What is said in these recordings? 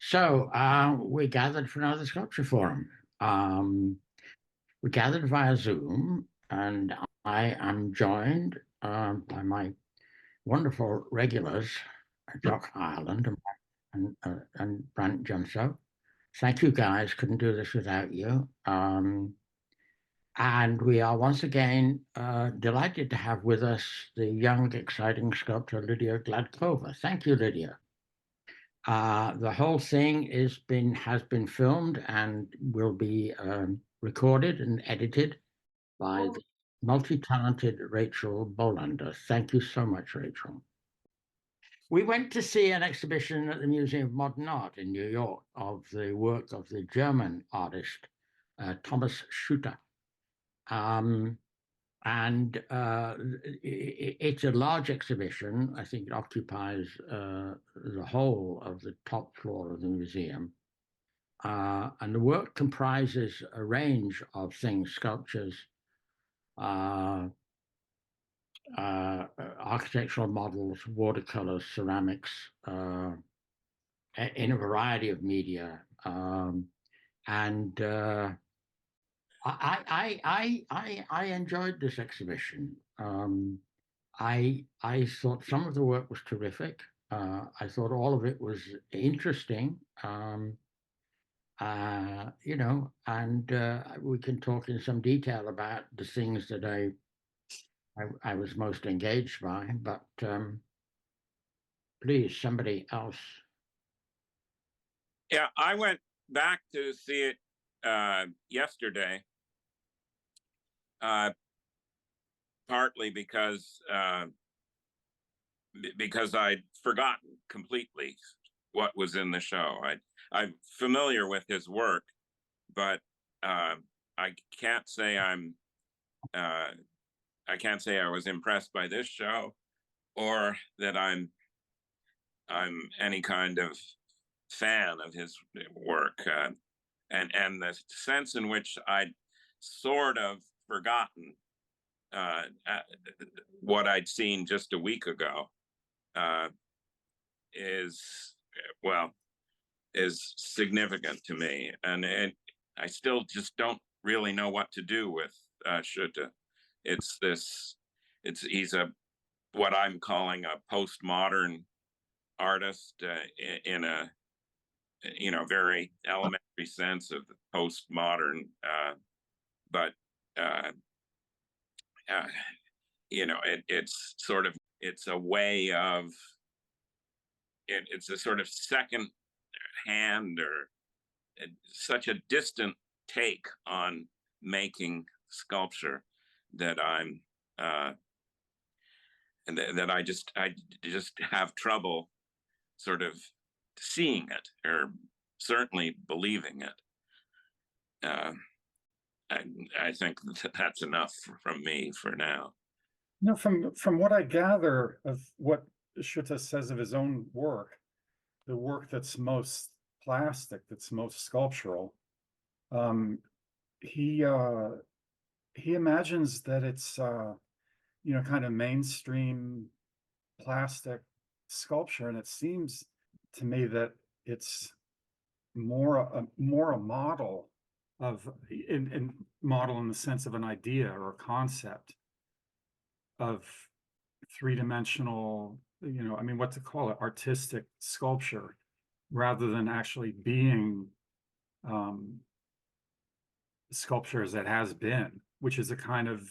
We gathered for another sculpture forum. We gathered via Zoom, and I am joined by my wonderful regulars, Jock Ireland and Brandt Junceau. Thank you, guys. Couldn't do this without you. And we are once again delighted to have with us the young, exciting sculptor Lydia Gladkova. Thank you, Lydia. The whole thing has been filmed and will be recorded and edited by the multi-talented Rachael Bohlander. Thank you so much, Rachael. We went to see an exhibition at the Museum of Modern Art in New York of the work of the German artist Thomas Schütte. It's a large exhibition. I think it occupies the whole of the top floor of the museum. And the work comprises a range of things, sculptures, architectural models, watercolors, ceramics, in a variety of media. I enjoyed this exhibition. I thought some of the work was terrific. I thought all of it was interesting. We can talk in some detail about the things that I was most engaged by. But please, somebody else. Yeah, I went back to see it yesterday. Partly because I'd forgotten completely what was in the show. I'm familiar with his work, but I can't say I can't say I was impressed by this show, or that I'm any kind of fan of his work, and the sense in which I'd sort of forgotten what I'd seen just a week ago is significant to me, and I still just don't really know what to do with Schütte. He's what I'm calling a postmodern artist in a very elementary sense of the postmodern, but it's a way of it's a sort of second hand, or such a distant take on making sculpture that I just have trouble sort of seeing it, or certainly believing it. I think that's enough from me for now. No, from what I gather of what Schütte says of his own work, the work that's most plastic, that's most sculptural, he imagines that it's kind of mainstream plastic sculpture, and it seems to me that it's more a model of model in the sense of an idea or a concept of three-dimensional, what to call it, artistic sculpture, rather than actually being sculpture as it has been, which is a kind of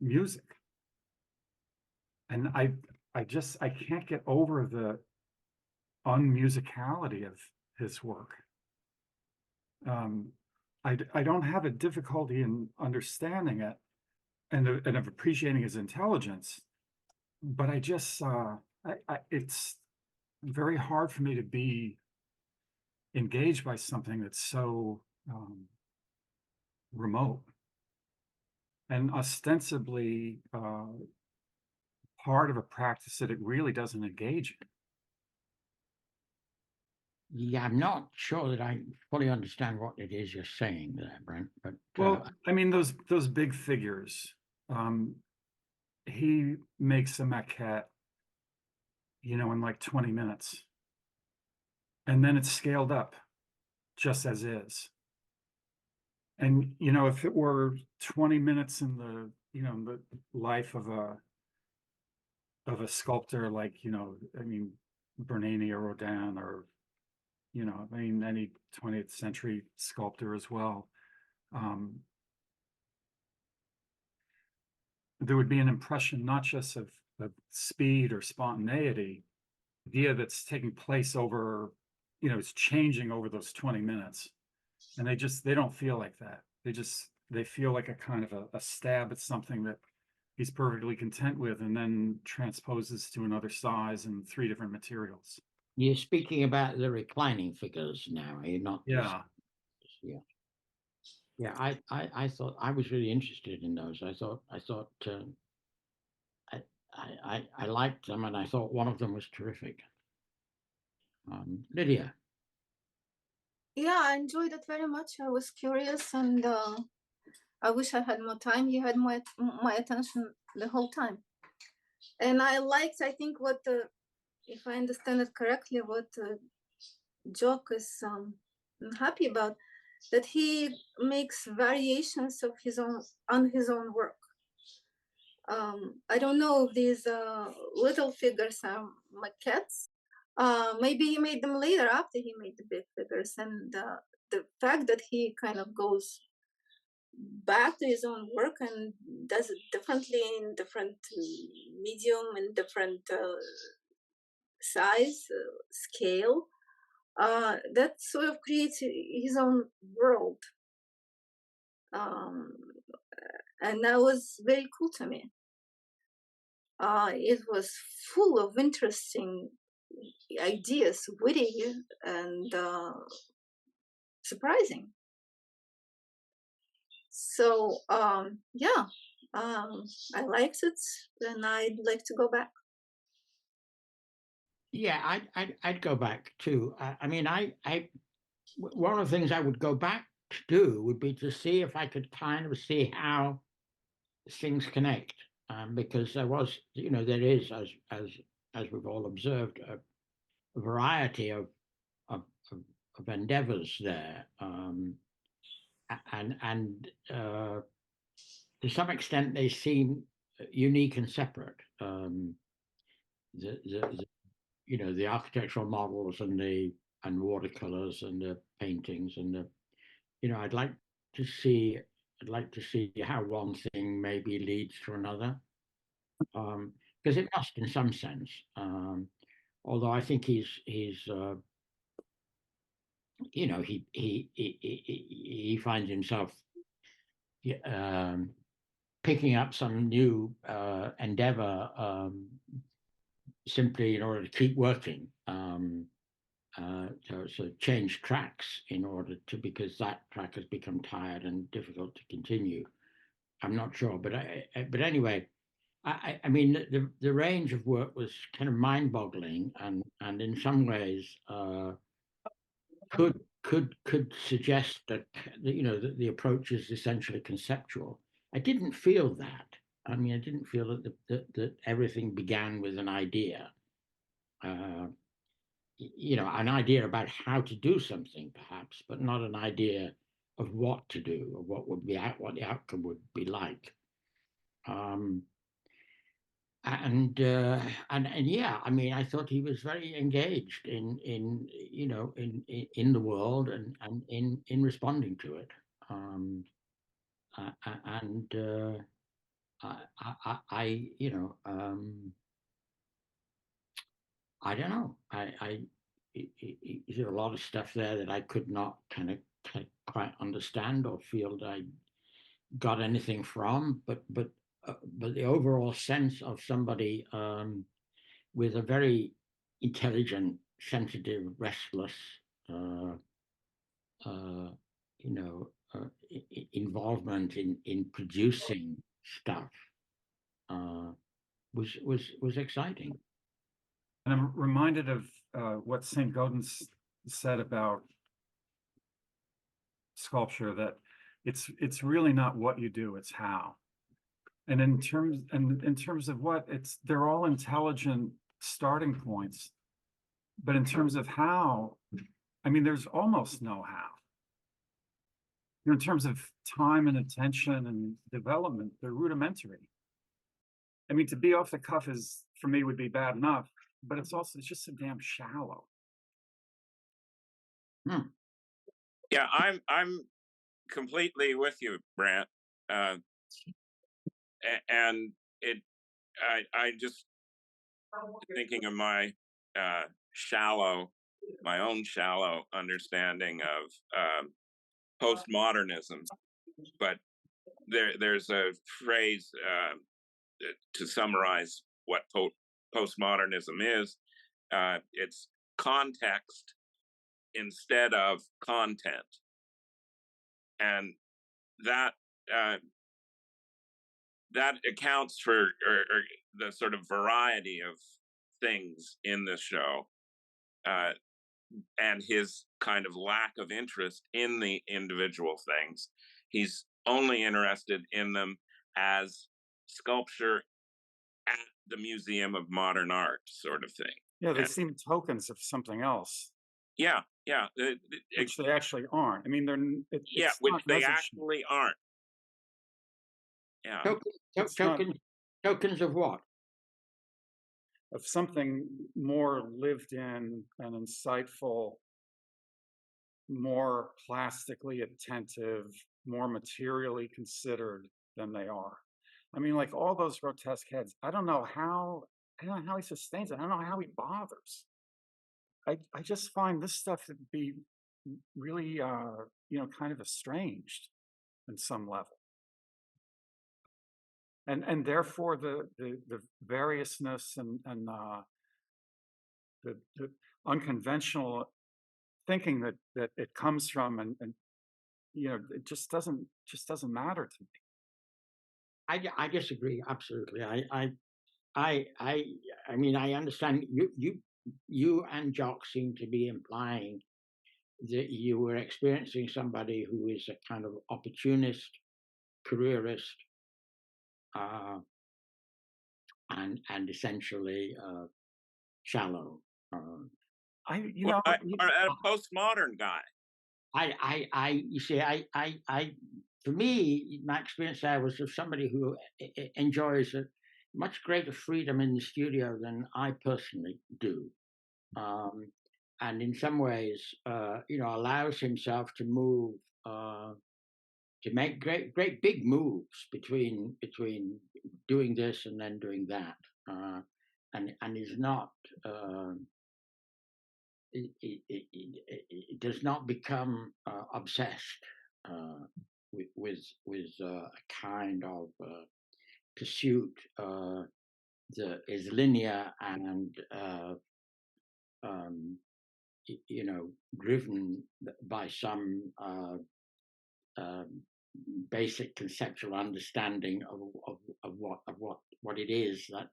music. And I can't get over the unmusicality of his work. I don't have a difficulty in understanding it and of appreciating his intelligence, but it's very hard for me to be engaged by something that's so remote and ostensibly part of a practice that it really doesn't engage in. Yeah, I'm not sure that I fully understand what it is you're saying there, Brent. But those big figures. He makes a maquette, in like 20 minutes. and then it's scaled up just as is. And, you know, if it were 20 minutes in the, you know, the life of a sculptor, like, you know, I mean, Bernini or Rodin, or, you know, I mean, any 20th century sculptor as well, there would be an impression not just of speed or spontaneity, idea that's taking place over, you know, it's changing over those 20 minutes. And they don't feel like that. They feel like a kind of a stab at something that he's perfectly content with, and then transposes to another size and 3 different materials. You're speaking about the reclining figures now, are you not? Yeah. Yeah. Yeah, I thought I was really interested in those. I liked them, and I thought one of them was terrific. Lydia. Yeah, I enjoyed it very much. I was curious, and I wish I had more time. You had my attention the whole time, and I liked. I think what if I understand it correctly, what Jock is happy about, that he makes variations of his own on his own work. I don't know if these little figures are maquettes. Maybe he made them later after he made the big figures, and the fact that he kind of goes back to his own work and does it differently in different medium and different size, scale, that sort of creates his own world. And that was very cool to me. It was full of interesting ideas, witty and surprising. So yeah, I liked it, and I'd like to go back. Yeah, I'd go back too. I mean, one of the things I would go back to do would be to see if I could kind of see how things connect, because there was, you know, there is, as we've all observed, a variety of endeavors there, and to some extent they seem unique and separate. The you know, the architectural models and watercolors and the paintings and the, you know, I'd like to see how one thing maybe leads to another, because it must in some sense. Although I think he's you know, he finds himself picking up some new endeavor simply in order to keep working. So change tracks in order to, because that track has become tired and difficult to continue. I'm not sure, but anyway, I mean, the range of work was kind of mind-boggling, and in some ways could suggest that, you know, that the approach is essentially conceptual. I didn't feel that. I mean, I didn't feel that everything began with an idea. You know, an idea about how to do something, perhaps, but not an idea of what to do or what would be what the outcome would be like. And yeah, I mean, I thought he was very engaged in you know, in the world and in responding to it. And I you know, I don't know. There are a lot of stuff there that I could not kind of quite understand or feel that I got anything from, but the overall sense of somebody with a very intelligent, sensitive, restless, you know, involvement in producing stuff was exciting. And I'm reminded of what St. Gaudens said about sculpture, that it's really not what you do, it's how. And in terms of what, they're all intelligent starting points, But in terms of how, I mean, there's almost no how. In terms of time and attention and development, they're rudimentary. I mean, to be off the cuff is, for me, would be bad enough, but it's just so damn shallow. Yeah, I'm completely with you, Brandt. And I just thinking of my own shallow understanding of postmodernism, but there's a phrase to summarize what postmodernism is. It's context instead of content, and that that accounts for or the sort of variety of things in this show, and his kind of lack of interest in the individual things. He's only interested in them as sculpture at the Museum of Modern Art, sort of thing. Yeah, they seem tokens of something else. Yeah, which they actually aren't. I mean, which they actually aren't. Yeah, tokens of what? Of something more lived in and insightful, more plastically attentive, more materially considered than they are. I mean, like all those grotesque heads, I don't know how he sustains it. I don't know how he bothers. I just find this stuff to be really, kind of estranged in some level. And therefore the variousness and the unconventional thinking that it comes from, and it just doesn't matter to me. I disagree absolutely. I mean, I understand you and Jock seem to be implying that you were experiencing somebody who is a kind of opportunist, careerist, and essentially shallow. a postmodern guy. You see, for me, my experience there was of somebody who enjoys a much greater freedom in the studio than I personally do, and in some ways, allows himself to move, to make great big moves between doing this and then doing that, and is not. It does not become obsessed with a kind of pursuit that is linear and driven by some basic conceptual understanding of what it is that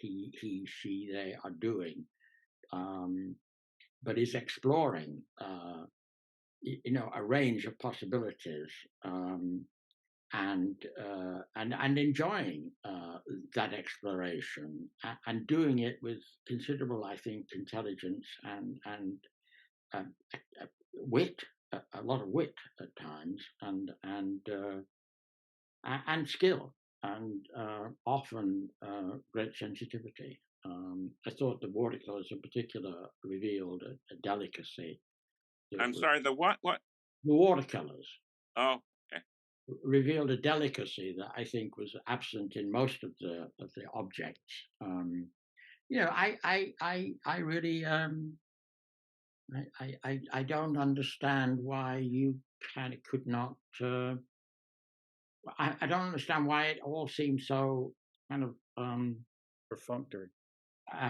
she they are doing, but is exploring a range of possibilities, and enjoying that exploration, and doing it with considerable, I think, intelligence and wit, a lot of wit at times, and skill, and often great sensitivity. I thought the watercolors in particular revealed a delicacy. I'm sorry, the what? The watercolors. Oh, okay. Revealed a delicacy that I think was absent in most of the objects. I really I don't understand why you kind of could not. I don't understand why it all seems so kind of perfunctory.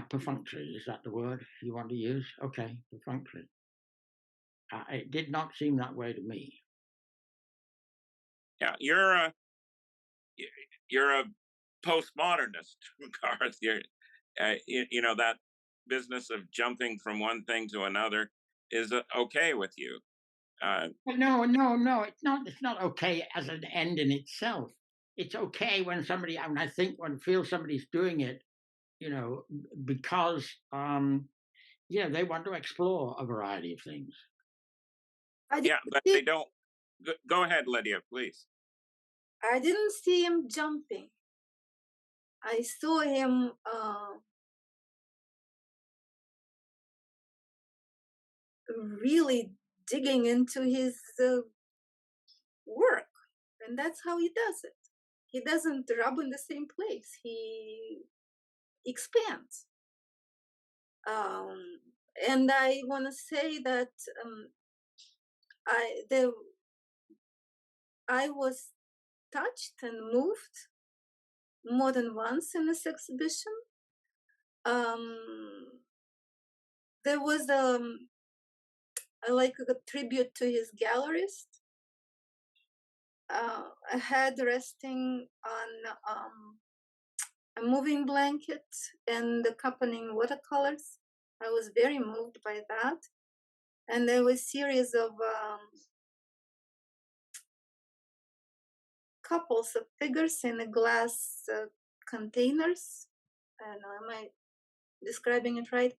Perfunctory, is that the word you want to use? Okay, perfunctory. It did not seem that way to me. Yeah, you're a postmodernist, Garth. You're, that business of jumping from one thing to another is okay with you. No, it's not. It's not okay as an end in itself. It's okay when somebody, I think, when I feel somebody's doing it, because they want to explore a variety of things. Yeah, but they don't. Go ahead, Lydia, please. I didn't see him jumping. I saw him really digging into his work, and that's how he does it. He doesn't rub in the same place. He expands. And I want to say that I was touched and moved more than once in this exhibition. There was like a tribute to his gallerist, a head resting on a moving blanket and accompanying watercolors. I was very moved by that. And there was a series of couples of figures in the glass containers. I don't know, am I describing it right?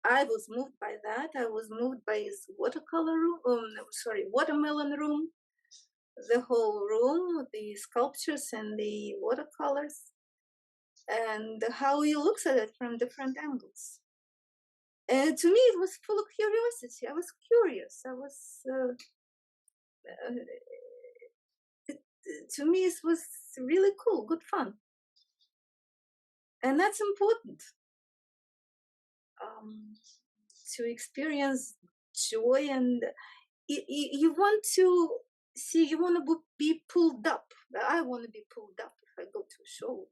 I was moved by that. I was moved by his watercolor room, watermelon room, the whole room, the sculptures and the watercolors, and how he looks at it from different angles. And to me, it was full of curiosity. I was curious. To me, it was really cool, good fun. And that's important. To experience joy, and you want to see, you want to be pulled up. I want to be pulled up if I go to a show.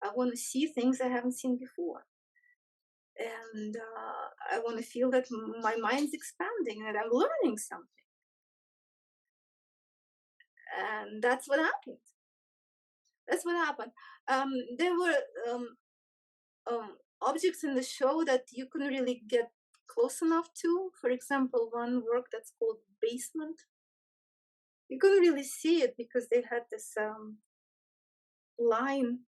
I want to see things I haven't seen before. And I want to feel that my mind's expanding, that I'm learning something. And that's what happened. There were objects in the show that you couldn't really get close enough to. For example, one work that's called Basement. You couldn't really see it because they had this line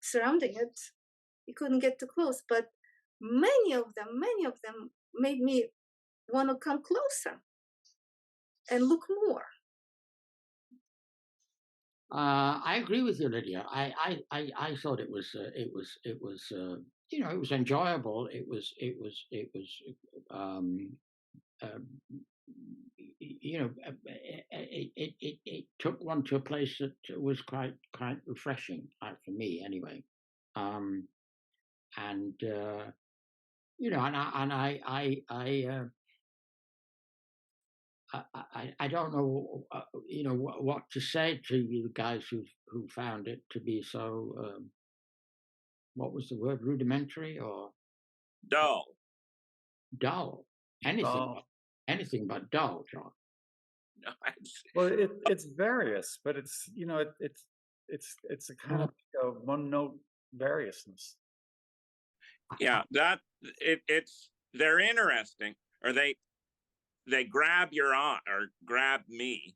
surrounding it. You couldn't get too close, but many of them made me want to come closer and look more. I agree with you, Lydia. I thought it was it was enjoyable. It took one to a place that was quite refreshing for me anyway. I don't know, what to say to you guys who found it to be so. What was the word? Rudimentary or dull? Dull. Anything but dull, John. No, well, it's various, but it's it's a kind of one note variousness. Yeah, they're interesting, or they grab your eye or grab me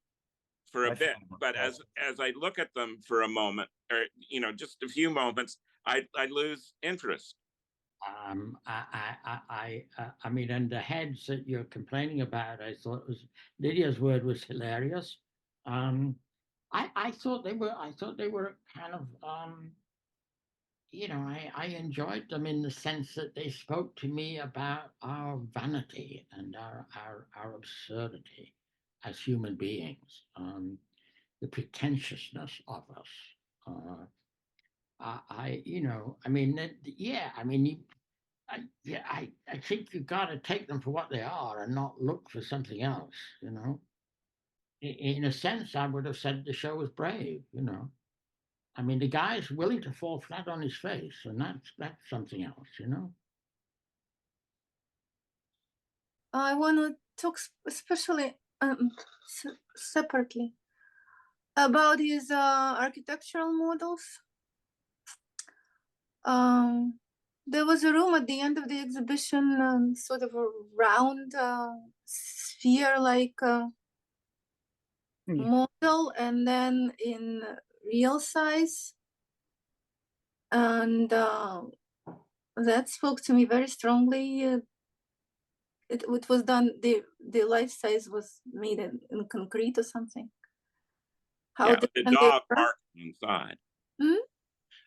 for a bit, but as I look at them for a moment, or just a few moments, I lose interest. I mean, and the heads that you're complaining about, I thought Lydia's word was hilarious. I thought they were kind of I enjoyed them in the sense that they spoke to me about our vanity and our absurdity as human beings, the pretentiousness of us. I think you've got to take them for what they are and not look for something else, In a sense, I would have said the show was brave, I mean, the guy's willing to fall flat on his face, and that's something else, I want to talk especially separately about his architectural models. There was a room at the end of the exhibition, sort of a round sphere-like model, and then in real size, and that spoke to me very strongly. It was done, the life size was made in concrete or something. How Yeah, the different they dog were. barking inside. Hmm?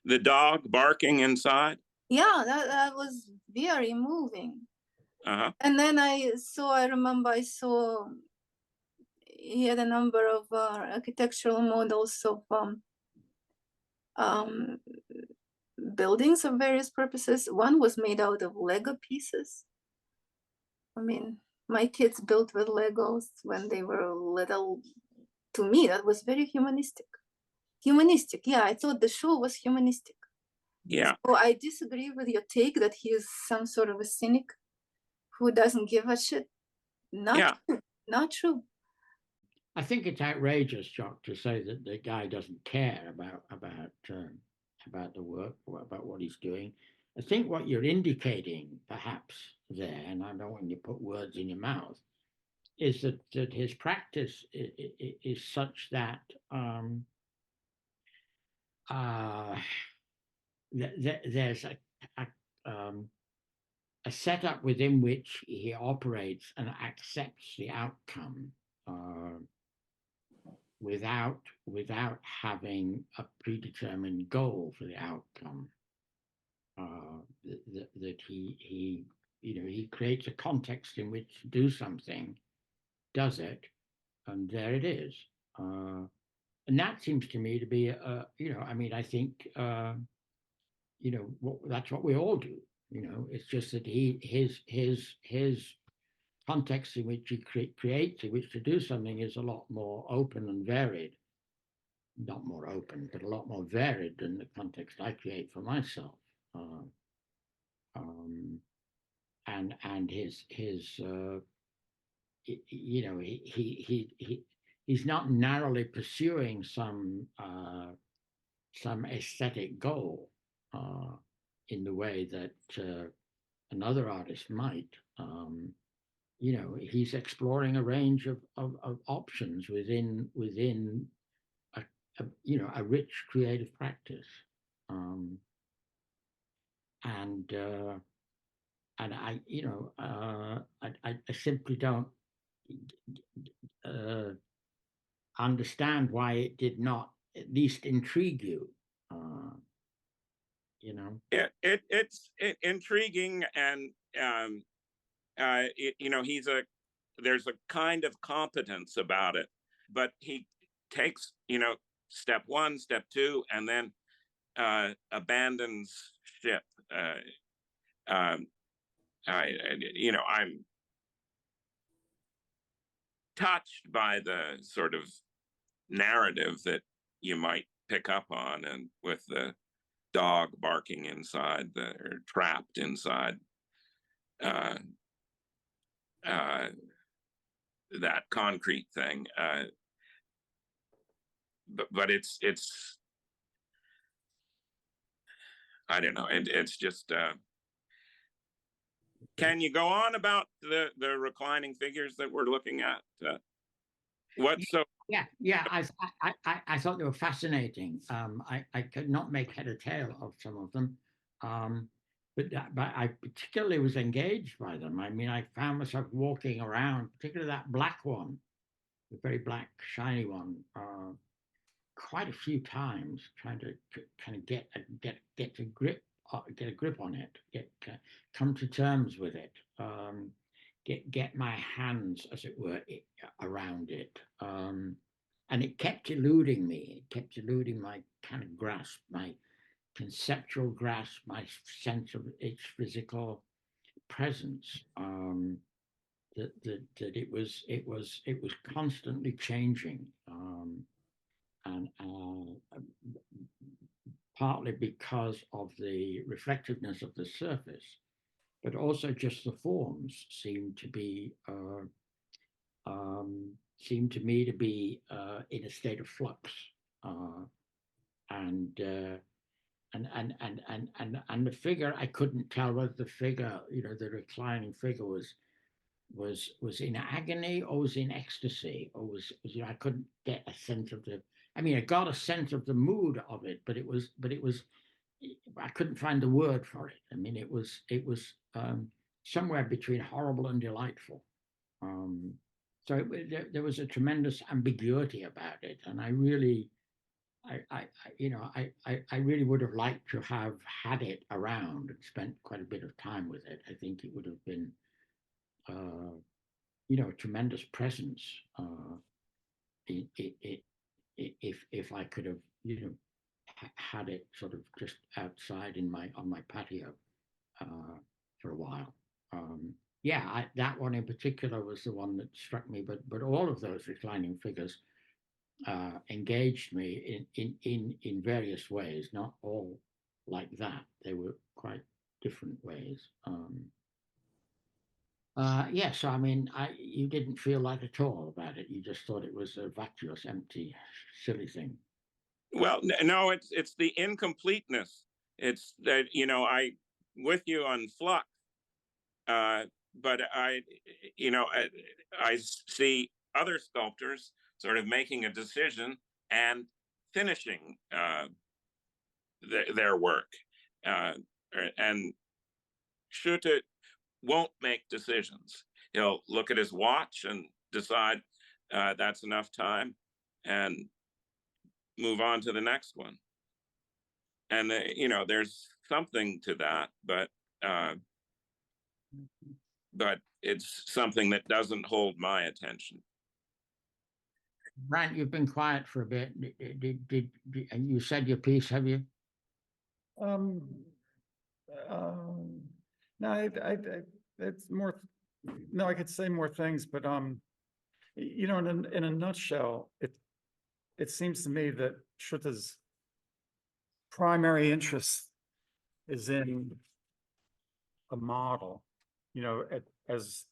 The dog barking inside. Yeah, that was very moving. Uh-huh. And then I remember I saw he had a number of architectural models of buildings of various purposes. One was made out of Lego pieces. I mean, my kids built with Legos when they were little. To me, that was very humanistic. Humanistic, yeah, I thought the show was humanistic. Yeah. So I disagree with your take that he is some sort of a cynic who doesn't give a shit. Not true. Not true. I think it's outrageous, Jock, to say that the guy doesn't care about the work or about what he's doing. I think what you're indicating, perhaps there, and I don't want you to put words in your mouth, is that his practice is such that there's a setup within which he operates and accepts the outcome without having a predetermined goal for the outcome. That he creates a context in which to do something, does it, and there it is. And that seems to me to be I think that's what we all do. It's just that his context in which he creates, in which to do something, is a lot more open and varied. Not more open, but a lot more varied than the context I create for myself. And he's not narrowly pursuing some aesthetic goal in the way that another artist might. He's exploring a range of options within a rich creative practice, and I simply don't understand why it did not at least intrigue you. It's intriguing, and there's a kind of competence about it, but he takes step one, step two, and then abandons ship. I'm touched by the sort of narrative that you might pick up on, and with the dog barking inside, or trapped inside that concrete thing. But it's I don't know. It's just. Can you go on about the reclining figures that we're looking at? What's so? Yeah. I thought they were fascinating. I could not make head or tail of some of them, but I particularly was engaged by them. I mean, I found myself walking around, particularly that black one, the very black shiny one, quite a few times, trying to kind of get a grip on it, come to terms with it, get my hands, as it were, around it, and it kept eluding me. It kept eluding my kind of grasp, my conceptual grasp, my sense of its physical presence. That it was constantly changing. And partly because of the reflectiveness of the surface, but also just the forms seem to me to be in a state of flux, and the figure, I couldn't tell whether the figure, the reclining figure, was in agony or was in ecstasy, or was I couldn't get a sense of the. I mean, I got a sense of the mood of it, but it was I couldn't find the word for it. I mean, it was somewhere between horrible and delightful. So there was a tremendous ambiguity about it, and I really, I really would have liked to have had it around and spent quite a bit of time with it. I think it would have been, a tremendous presence. If I could have, had it sort of just outside on my patio for a while. That one in particular was the one that struck me, but all of those reclining figures engaged me in various ways, not all like that. They were quite different ways. So I mean, you didn't feel that at all about it. You just thought it was a vacuous, empty, silly thing. Well, no, it's the incompleteness. It's that, I with you on Flux, but I see other sculptors sort of making a decision and finishing their work, and Schütte won't make decisions. He'll look at his watch and decide that's enough time, and move on to the next one. And there's something to that, but it's something that doesn't hold my attention. Brandt, you've been quiet for a bit. Did and you said your piece, have you? No, it's more. No, I could say more things, but in a nutshell, it seems to me that Schütte's primary interest is in a model, as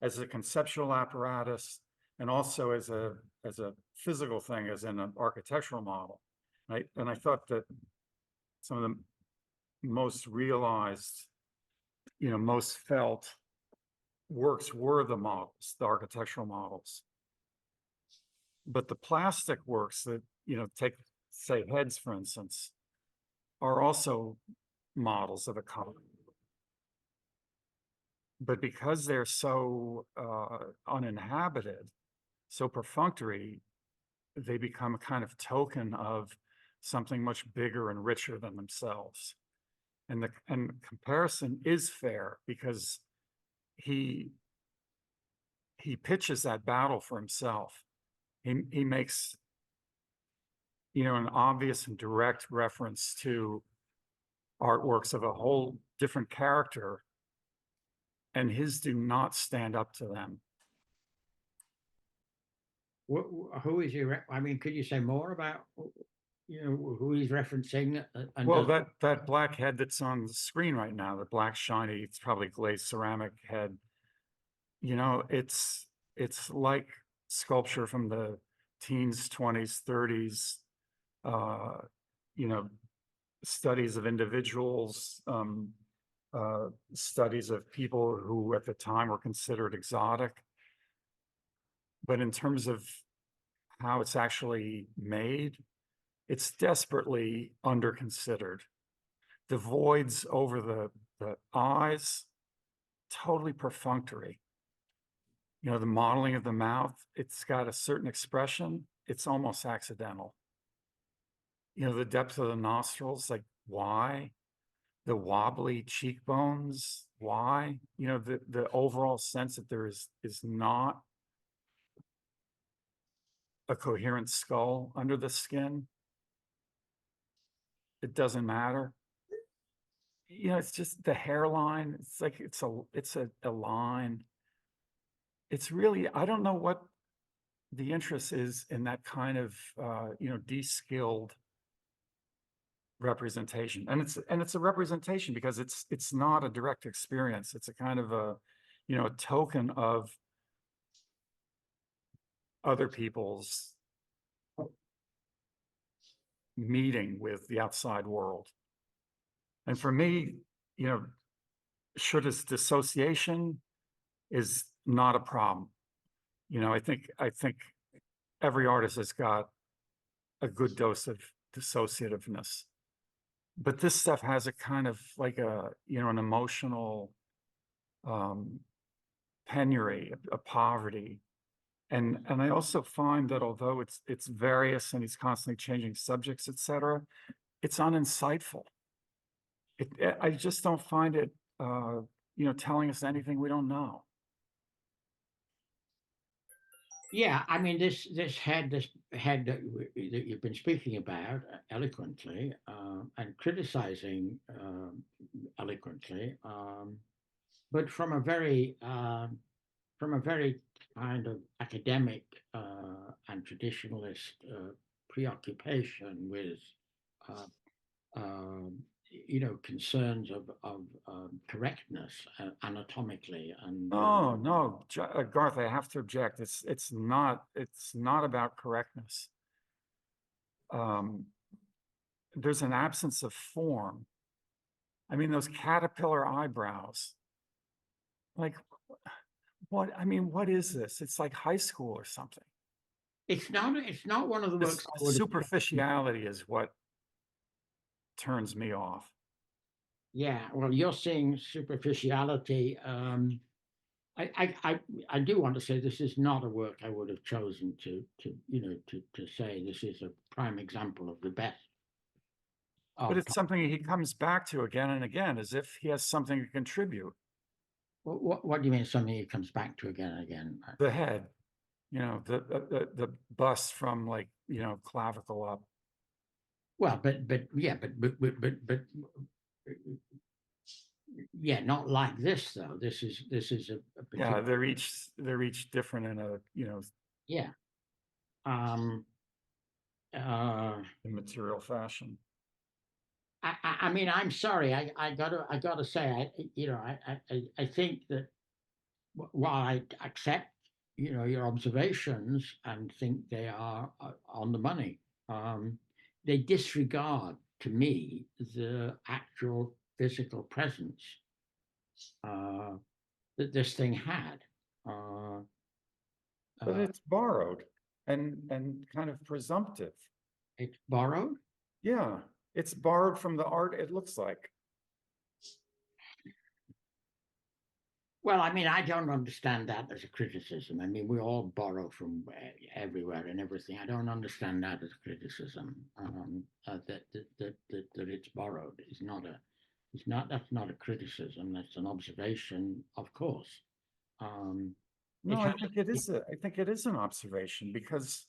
a conceptual apparatus, and also as a physical thing, as in an architectural model. And I thought that some of the most realized, most felt works were the models, the architectural models. But the plastic works that, take, say, heads, for instance, are also models of a kind. But because they're so uninhabited, so perfunctory, they become a kind of token of something much bigger and richer than themselves. And the comparison is fair, because he pitches that battle for himself. He makes, an obvious and direct reference to artworks of a whole different character, and his do not stand up to them. Who is he? I mean, could you say more about, who he's referencing? Well, that black head that's on the screen right now, the black shiny, it's probably glazed ceramic head. It's like sculpture from the teens, 20s, 30s, studies of individuals, studies of people who at the time were considered exotic. But in terms of how it's actually made, it's desperately under-considered. The voids over the eyes, totally perfunctory. The modeling of the mouth, it's got a certain expression, it's almost accidental. The depth of the nostrils, like, why? The wobbly cheekbones, why? The overall sense that there is not a coherent skull under the skin. It doesn't matter. It's just the hairline. It's like it's a line. It's really, I don't know what the interest is in that kind of de-skilled representation. And it's a representation because it's not a direct experience. It's a kind of a token of other people's meeting with the outside world. And for me, Schütte's dissociation is not a problem. I think every artist has got a good dose of dissociativeness. but this stuff has a kind of like an emotional penury, a poverty. And I also find that although it's various and he's constantly changing subjects, etc., it's uninsightful. I just don't find it, telling us anything we don't know. Yeah, I mean, this head that you've been speaking about eloquently and criticizing eloquently, but from a very kind of academic and traditionalist preoccupation with concerns of correctness anatomically and Oh no, Garth, I have to object. It's not about correctness. There's an absence of form. I mean, those caterpillar eyebrows. Like, what? I mean, what is this? It's like high school or something. it's not one of the This works I would have- superficiality is what turns me off. Yeah, well, you're seeing superficiality. I do want to say this is not a work I would have chosen to say this is a prime example of the best. But it's something he comes back to again and again, as if he has something to contribute. What do you mean something he comes back to again and again? The head, the bust from like, clavicle up. Well, but yeah, not like this though. This is a Yeah, they're each different in a, yeah. in material fashion. I mean, I'm sorry. I gotta say, I think that while I accept, your observations and think they are on the money, they disregard to me the actual physical presence that this thing had. But it's borrowed and kind of presumptive. It's borrowed. Yeah, it's borrowed from the art, it looks like. Well, I mean, I don't understand that as a criticism. I mean, we all borrow from everywhere and everything. I don't understand that as a criticism. That it's borrowed is not that's not a criticism. That's an observation, of course. No, I think it is an observation because,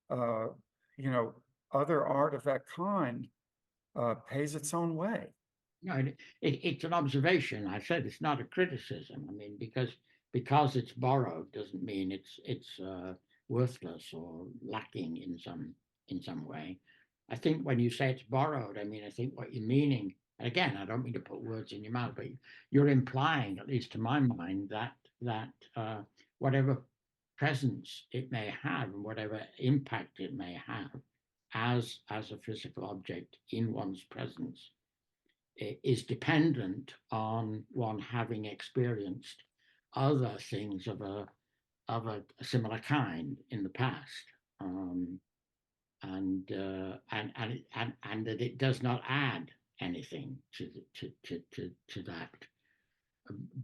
other art of that kind pays its own way. No, it's an observation. I said it's not a criticism. I mean, because it's borrowed doesn't mean it's worthless or lacking in some way. I think when you say it's borrowed, I mean, I think what you're meaning, and again, I don't mean to put words in your mouth, but you're implying, at least to my mind, that whatever presence it may have and whatever impact it may have as a physical object in one's presence is dependent on one having experienced other things of a similar kind in the past, and that it does not add anything to that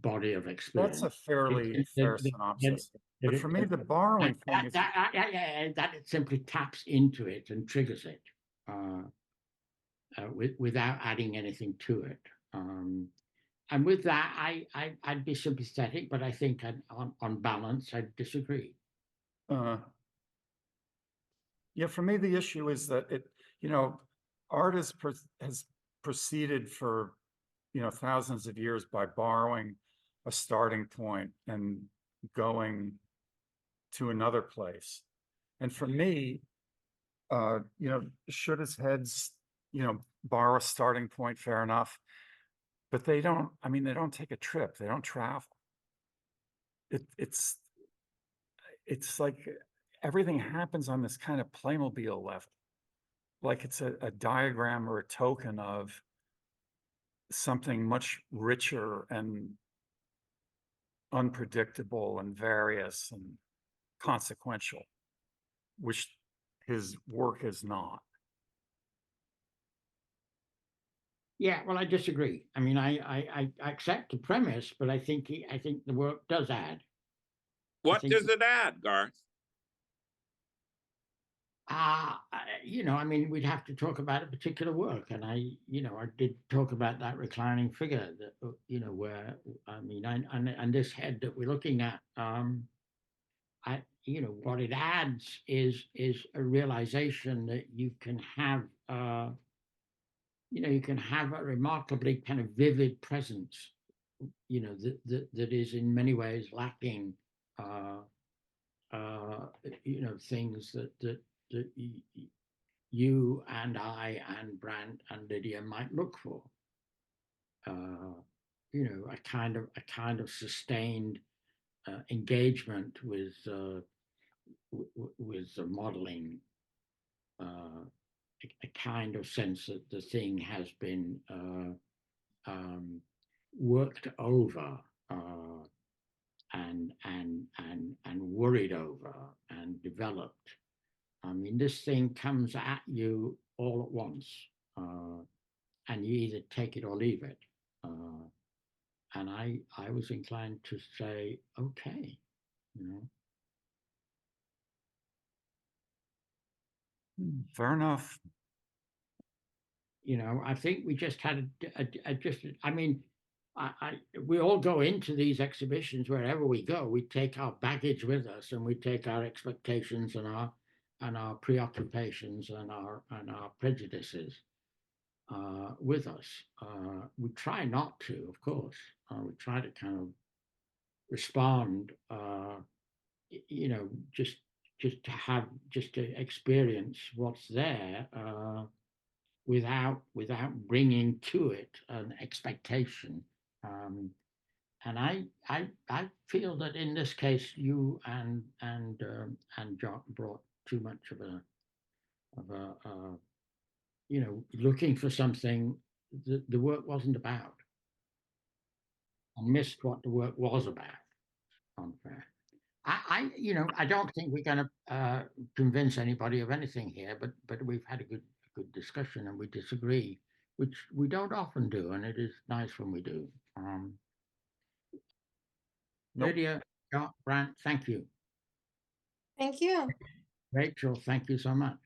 body of experience. That's a fairly fair synopsis. But for me, the borrowing thing is that it simply taps into it and triggers it. Without adding anything to it. And with that, I'd be sympathetic, but I think on balance, I'd disagree. Yeah, for me, the issue is that art has proceeded for, thousands of years by borrowing a starting point and going to another place. And for me, Schütte's heads, borrow a starting point, fair enough. But they don't take a trip. They don't travel. It's like everything happens on this kind of Playmobil level. Like it's a diagram or a token of something much richer and unpredictable and various and consequential, which his work is not. Yeah, well, I disagree. I mean, I accept the premise, but I think the work does add. What think- does it add, Garth? You know, I mean, we'd have to talk about a particular work, and I did talk about that reclining figure that where I mean, and this head that we're looking at. What it adds is a realization that you can have you can have a remarkably kind of vivid presence, that is in many ways lacking, things that you and I and Brandt and Lydia might look for. A kind of sustained engagement with the modeling, a kind of sense that the thing has been worked over, and worried over and developed. I mean, this thing comes at you all at once, and you either take it or leave it. And I was inclined to say, okay, Fair enough. I think we just had I mean, we all go into these exhibitions wherever we go. We take our baggage with us, and we take our expectations and our preoccupations and our prejudices with us. We try not to, of course. We try to kind of respond, just to experience what's there, without bringing to it an expectation. And I feel that in this case, you and Jock brought too much of a looking for something that the work wasn't about, and missed what the work was about. Unfair. I don't think we're going to convince anybody of anything here, but we've had a good discussion, and we disagree, which we don't often do, and it is nice when we do. Nope. Lydia, Jock, Brandt, thank you. Thank you. Rachel, thank you so much.